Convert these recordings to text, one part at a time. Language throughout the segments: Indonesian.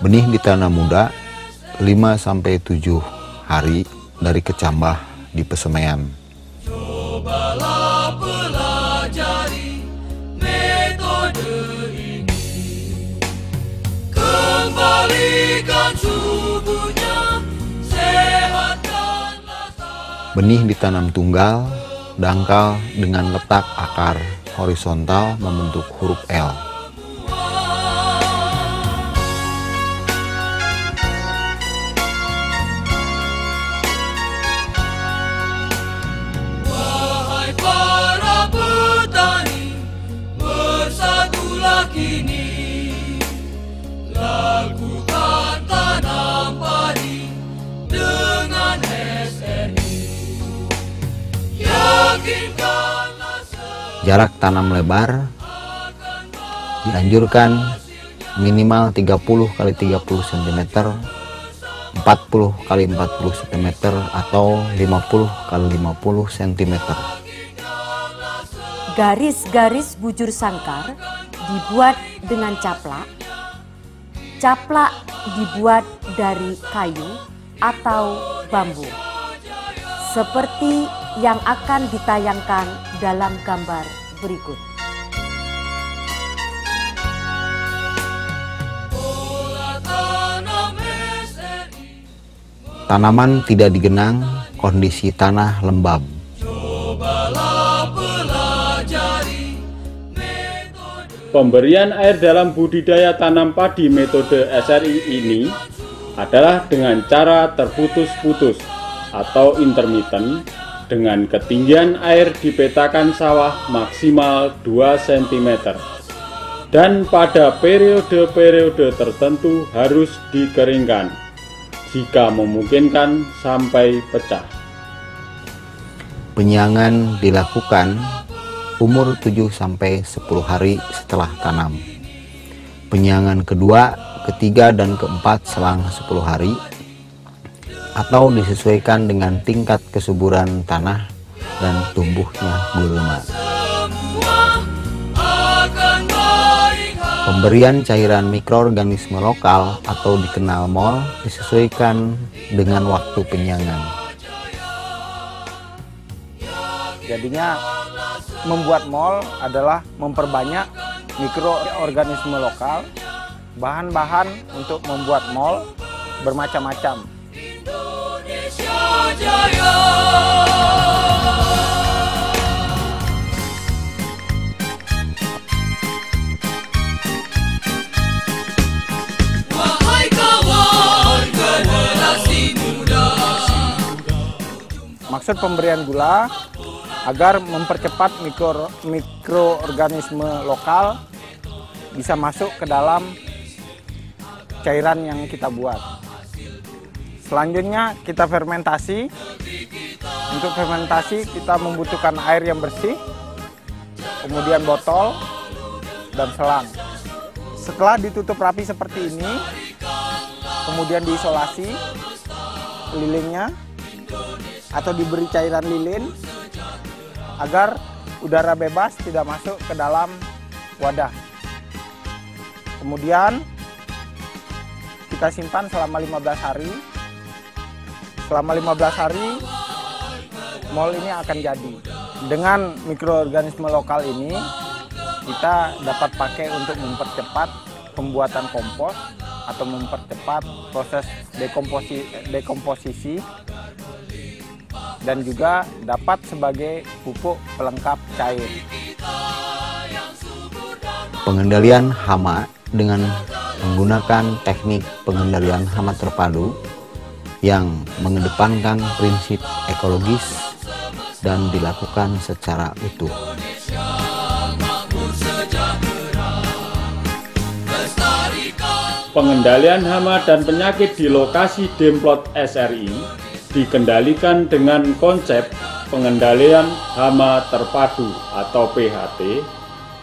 Benih ditanam muda 5-7 hari dari kecambah di pesemaian. Cobalah pelajari metode ini, kembalikan subuhnya, sehatkanlah sang. Benih ditanam tunggal, dangkal dengan letak akar horizontal membentuk huruf L. Wahai para petani, bersatulah kini, lakukan tanam padi dengan SRI. Yakinkanlah Jarak tanam lebar dianjurkan minimal 30 x 30 cm, 40 x 40 cm atau 50 x 50 cm. Garis-garis bujur sangkar dibuat dengan caplak. Caplak dibuat dari kayu atau bambu, seperti yang akan ditayangkan dalam gambar berikut. Tanaman tidak digenang, kondisi tanah lembab. Pemberian air dalam budidaya tanam padi metode SRI ini adalah dengan cara terputus-putus atau intermittent, dengan ketinggian air di petakan sawah maksimal 2 cm dan pada periode-periode tertentu harus dikeringkan jika memungkinkan sampai pecah. Penyiangan dilakukan umur 7-10 hari setelah tanam. Penyiangan kedua, ketiga, dan keempat selang 10 hari atau disesuaikan dengan tingkat kesuburan tanah dan tumbuhnya gulma. Pemberian cairan mikroorganisme lokal atau dikenal MOL disesuaikan dengan waktu penyiangan. Jadinya membuat MOL adalah memperbanyak mikroorganisme lokal. Bahan-bahan untuk membuat MOL bermacam-macam. Indonesia Jaya. Wahai kawan generasi muda, Maksud pemberian gula agar mempercepat mikroorganisme lokal bisa masuk ke dalam cairan yang kita buat. Selanjutnya kita fermentasi. Untuk fermentasi kita membutuhkan air yang bersih, kemudian botol dan selang. Setelah ditutup rapi seperti ini, kemudian diisolasi lilingnya atau diberi cairan lilin agar udara bebas tidak masuk ke dalam wadah. Kemudian kita simpan selama 15 hari. Selama 15 hari MOL ini akan jadi. Dengan mikroorganisme lokal ini kita dapat pakai untuk mempercepat pembuatan kompos atau mempercepat proses dekomposisi dan juga dapat sebagai pupuk pelengkap cair. Pengendalian hama dengan menggunakan teknik pengendalian hama terpadu yang mengedepankan prinsip ekologis dan dilakukan secara utuh. Pengendalian hama dan penyakit di lokasi Demplot SRI dikendalikan dengan konsep pengendalian hama terpadu atau PHT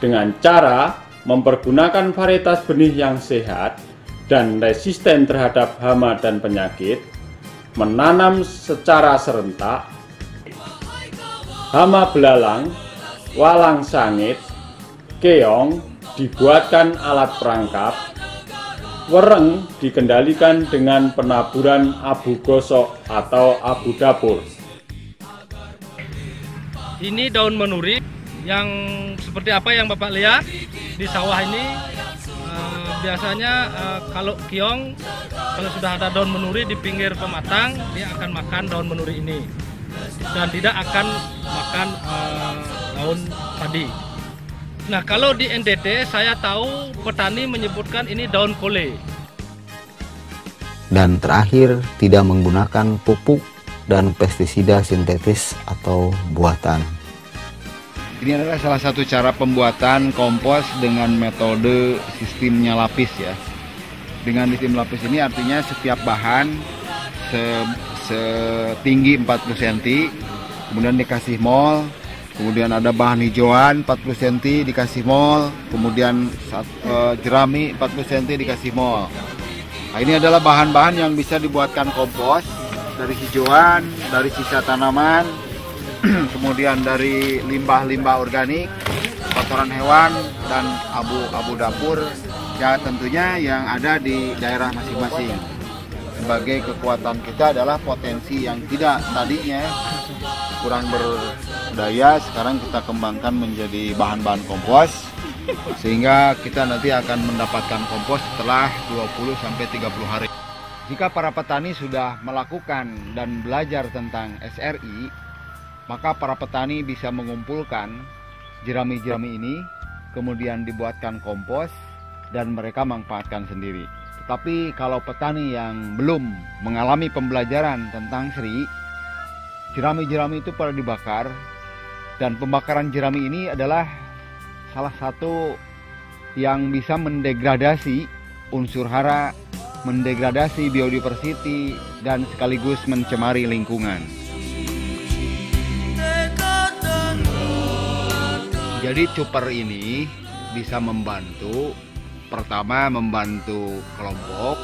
dengan cara mempergunakan varietas benih yang sehat dan resisten terhadap hama dan penyakit, menanam secara serentak, hama belalang, walang sangit, keong, dibuatkan alat perangkap, Wereng dikendalikan dengan penaburan abu gosok atau abu dapur. Ini daun menuri yang seperti apa yang Bapak lihat di sawah ini. Biasanya kalau kiong, kalau sudah ada daun menuri di pinggir pematang, dia akan makan daun menuri ini dan tidak akan makan daun padi. Nah, kalau di NTT saya tahu petani menyebutkan ini daun kole. Dan terakhir, tidak menggunakan pupuk dan pestisida sintetis atau buatan. Ini adalah salah satu cara pembuatan kompos dengan metode sistemnya lapis ya. Dengan sistem lapis ini artinya setiap bahan setinggi 40 cm, kemudian dikasih mol, kemudian ada bahan hijauan 40 cm dikasih mol, kemudian jerami 40 cm dikasih mol. Nah, ini adalah bahan-bahan yang bisa dibuatkan kompos dari hijauan, dari sisa tanaman, kemudian dari limbah-limbah organik, kotoran hewan, dan abu dapur ya tentunya yang ada di daerah masing-masing. Sebagai kekuatan kita adalah potensi yang tidak tadinya kurang berdaya, sekarang kita kembangkan menjadi bahan-bahan kompos, sehingga kita nanti akan mendapatkan kompos setelah 20-30 hari. Jika para petani sudah melakukan dan belajar tentang SRI, maka para petani bisa mengumpulkan jerami-jerami ini, kemudian dibuatkan kompos, dan mereka manfaatkan sendiri. Tetapi kalau petani yang belum mengalami pembelajaran tentang SRI, jerami-jerami itu pada dibakar, dan pembakaran jerami ini adalah salah satu yang bisa mendegradasi unsur hara, mendegradasi biodiversity, dan sekaligus mencemari lingkungan. Jadi cuper ini bisa membantu, pertama membantu kelompok,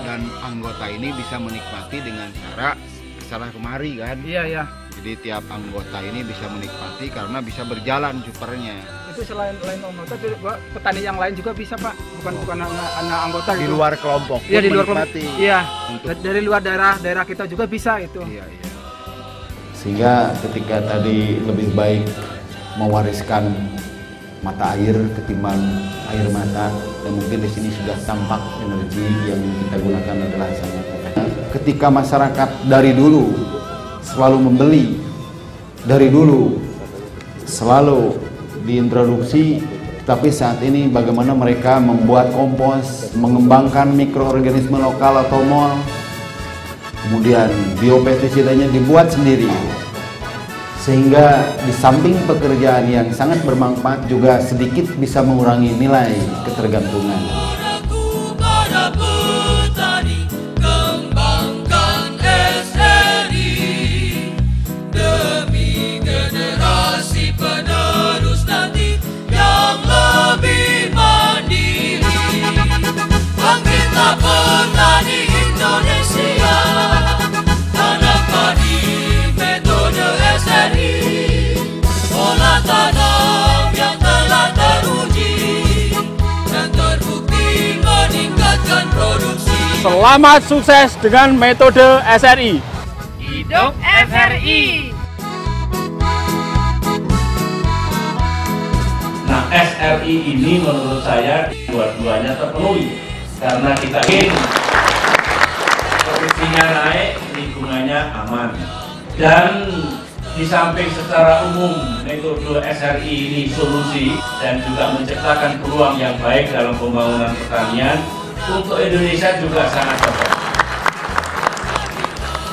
dan anggota ini bisa menikmati dengan cara kesana kemari kan. Iya. Jadi tiap anggota ini bisa menikmati karena bisa berjalan cupernya. Itu selain anggota, petani yang lain juga bisa Pak, bukan anak anggota Di gitu. luar kelompok. Iya, di luar kelompok. Iya. Dari luar daerah kita juga bisa itu. Iya. Sehingga ketika tadi lebih baik mewariskan mata air ketimbang air mata, dan mungkin di sini sudah tampak energi yang kita gunakan adalah sangat efektif. Ketika masyarakat dari dulu selalu membeli, dari dulu selalu diintroduksi, tapi saat ini bagaimana mereka membuat kompos, mengembangkan mikroorganisme lokal atau mol, kemudian biopestisidanya dibuat sendiri. Sehingga di samping pekerjaan yang sangat bermanfaat juga sedikit bisa mengurangi nilai ketergantungan. Para petani, kembangkan SRI demi generasi penerus nanti yang lebih mandiri. Bangkitlah petani Indonesia, tanam padi metode SRI, olah tanam yang telah teruji dan terbukti meningkatkan produksi. Selamat sukses dengan metode SRI. Hidup SRI. Nah, SRI ini menurut saya dua-duanya terpenuhi karena kita ingin produksinya naik, lingkungannya aman. Dan di samping secara umum metode SRI ini solusi dan juga menciptakan peluang yang baik dalam pembangunan pertanian, untuk Indonesia juga sangat cocok.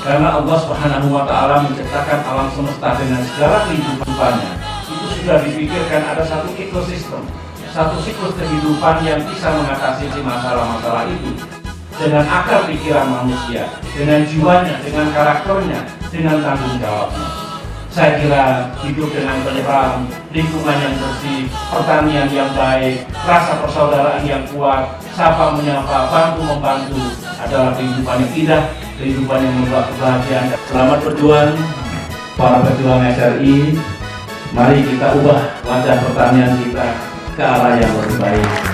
Karena Allah Subhanahu wa Ta'ala menciptakan alam semesta dengan segala kehidupannya, itu sudah dipikirkan ada satu ekosistem, satu siklus kehidupan yang bisa mengatasi masalah-masalah itu dengan akal pikiran manusia, dengan jiwanya, dengan karakternya, dengan tanggung jawabnya. Saya kira hidup dengan tentram, lingkungan yang bersih, pertanian yang baik, rasa persaudaraan yang kuat, sapa menyapa, bantu membantu adalah kehidupan yang indah, kehidupan yang membawa kebahagiaan. Selamat berjuang para pejuang SRI. Mari kita ubah wajah pertanian kita ke arah yang lebih baik.